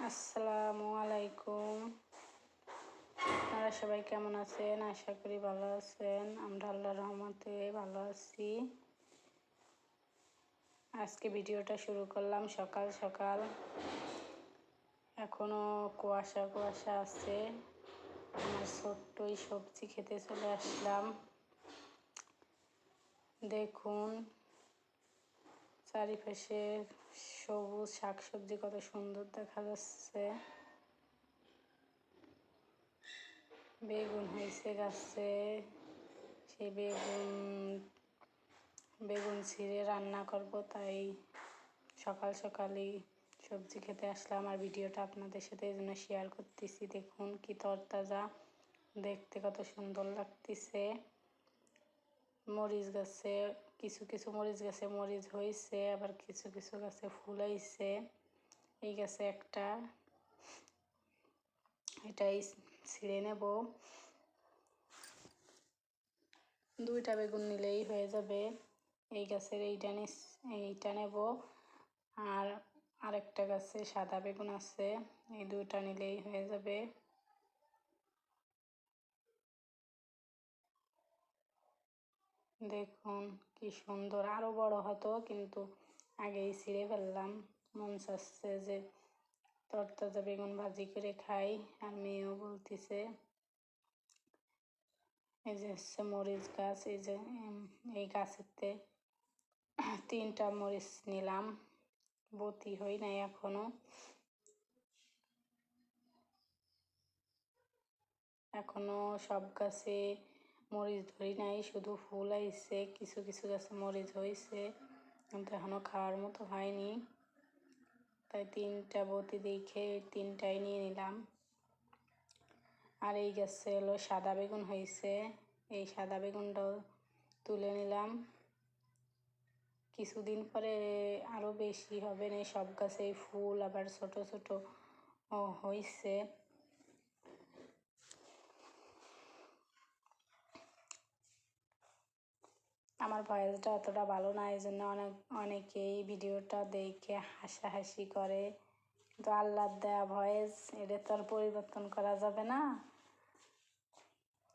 আসসালামু আলাইকুম। আপনারা সবাই কেমন আছেন? আশা করি ভালো আছেন। আমরা আল্লাহর রহমতে ভালো আছি। আজকে ভিডিওটা শুরু করলাম সকাল সকাল। এখনো কুয়াশা কুয়াশা আছে। আমার ছোট্ট এই সবজি খেতে চলে আসলাম। দেখুন চারিপাশে সবুজ শাকসবজি কত সুন্দর দেখা যাচ্ছে। বেগুন হয়েছে গাছে, সেই বেগুন ছিঁড়ে রান্না করব, তাই সকাল সকালই সবজি খেতে আসলাম। আর ভিডিওটা আপনাদের সাথে এই জন্য শেয়ার করতেছি। দেখুন কি তরতাজা, দেখতে কত সুন্দর লাগতেছে। মরিচ গাছে কিছু কিছু মরিচ গাছে মরিচ হয়েছে, আবার কিছু কিছু গাছে ফুল হয়েছে। এই গাছে একটা, এটাই ছিঁড়ে নেব। দুইটা বেগুন নিলেই হয়ে যাবে। এই গাছের এইটা নেব, আর আরেকটা গাছে সাদা বেগুন আছে, এই দুইটা নিলেই হয়ে যাবে। দেখুন কি সুন্দর, আরও বড় হতো কিন্তু আগেই ছিঁড়ে ফেললাম। মন চাচ্ছে যে তরতাজা বেগুন ভাজি করে খাই, আর মেয়েও বলতেছে। এই যে হচ্ছে মরিচ গাছ, এই যে এই গাছেতে 3টা মরিচ নিলাম, বতি হই নাই এখনো। সব গাছে মরিচ ধরি নাই, শুধু ফুল আইছে। কিছু কিছু গাছে মরিচ হয়েছে কিন্তু এখনো খাওয়ার মতো হয়নি, তাই 3টা বতি দেখে 3টাই নিয়ে নিলাম। আর এই গাছে হলো সাদা বেগুন হয়েছে, এই সাদা বেগুনটাও তুলে নিলাম। কিছুদিন পরে আরও বেশি হবে না, সব গাছেই ফুল আবার ছোট ছোট হয়েছে। আমার ভয়েসটা অতটা ভালো না, এই জন্য অনেকেই ভিডিওটা দেখে হাসাহাসি করে, কিন্তু আল্লাহর দেয়া ভয়েস, এটা তো আর পরিবর্তন করা যাবে না।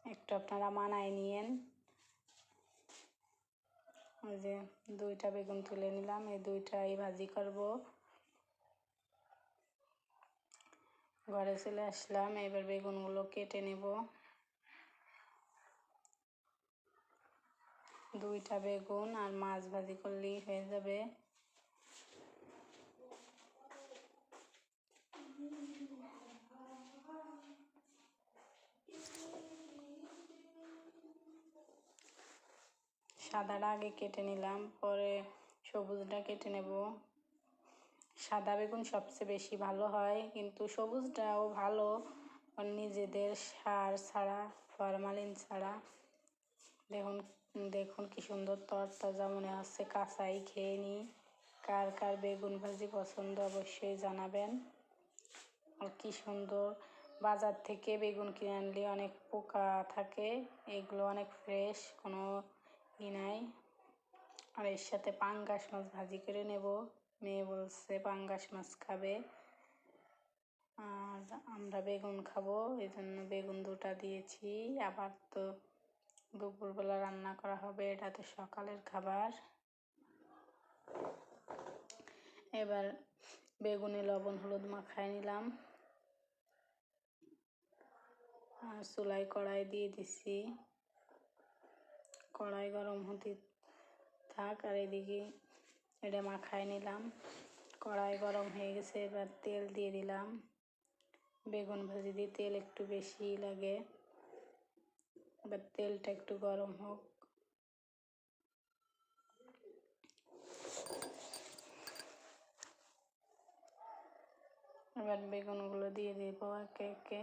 একটু আপনারা মানায় নিয়েন। ওই যে 2টা বেগুন তুলে নিলাম, এই 2টাই ভাজি করব। ঘরে চলে আসলাম, এবার বেগুনগুলো কেটে নেব। 2টা বেগুন আর মাছ ভাজি করলেই হয়ে যাবে। সাদাটা আগে কেটে নিলাম, পরে সবুজটা কেটে নেব। সাদা বেগুন সবচেয়ে বেশি ভালো হয়, কিন্তু সবুজটাও ভালো, নিজেদের সার ছাড়া, ফরমালিন ছাড়া। দেখুন দেখুন কি সুন্দর তরতাজা মনে হচ্ছে, কাঁচাই খেয়ে নিই। কার কার বেগুন ভাজি পছন্দ অবশ্যই জানাবেন। আর কি সুন্দর, বাজার থেকে বেগুন কিনে আনলে অনেক পোকা থাকে, এগুলো অনেক ফ্রেশ, কোনো নাই। আর এর সাথে পাঙ্গাস মাছ ভাজি করে নেব, মেয়ে বলছে পাঙ্গাস মাছ খাবে, আর আমরা বেগুন খাবো, এই জন্য বেগুন 2টা দিয়েছি। আবার তো দুপুরবেলা রান্না করা হবে, এটা তো সকালের খাবার। এবার বেগুনে লবণ হলুদ মাখায় নিলাম, আর চুলায় কড়াই দিয়ে দিছি। কড়াই গরম হতে থাক, আর এদিকে এটা মাখায় নিলাম। কড়াই গরম হয়ে গেছে, এবার তেল দিয়ে দিলাম। বেগুন ভাজি দিয়ে তেল একটু বেশি লাগে, এবার তেলটা একটু গরম হোক। এবার বেগুনগুলো দিয়ে দেবো একে একে।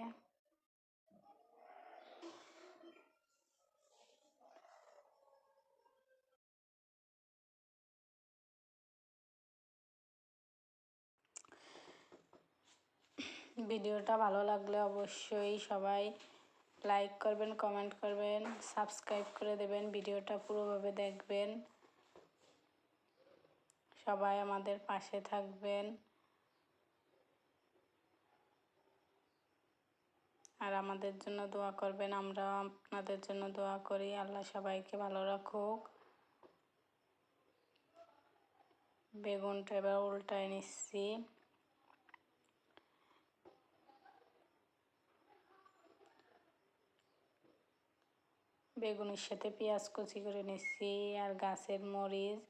ভিডিওটা ভালো লাগলে অবশ্যই সবাই লাইক করবেন, কমেন্ট করবেন, সাবস্ক্রাইব করে দেবেন, ভিডিওটা পুরোভাবে দেখবেন। সবাই আমাদের পাশে থাকবেন। আর আমাদের জন্য দোয়া করবেন, আমরা আপনাদের জন্য দোয়া করি। আল্লাহ সবাইকে ভালো রাখুক। বেগুনটা এবার উল্টায় নিচ্ছি। বেগুনের সাথে পেঁয়াজ কুচি করে নিচ্ছি আর গাছের মরিচ,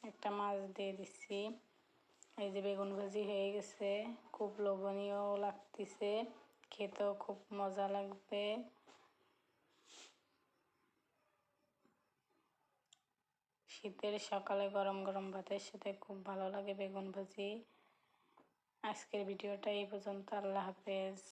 একটা মাছ দিয়ে দিচ্ছি। এই যে বেগুন ভাজি হয়ে গেছে, খুব লোভনীয় লাগতেছে, খেতেও খুব মজা লাগবে। শীতের সকালে গরম গরম ভাতের সাথে খুব ভালো লাগে বেগুন ভাজি। আজকের ভিডিওটা এই পর্যন্ত। আল্লাহ হাফেজ।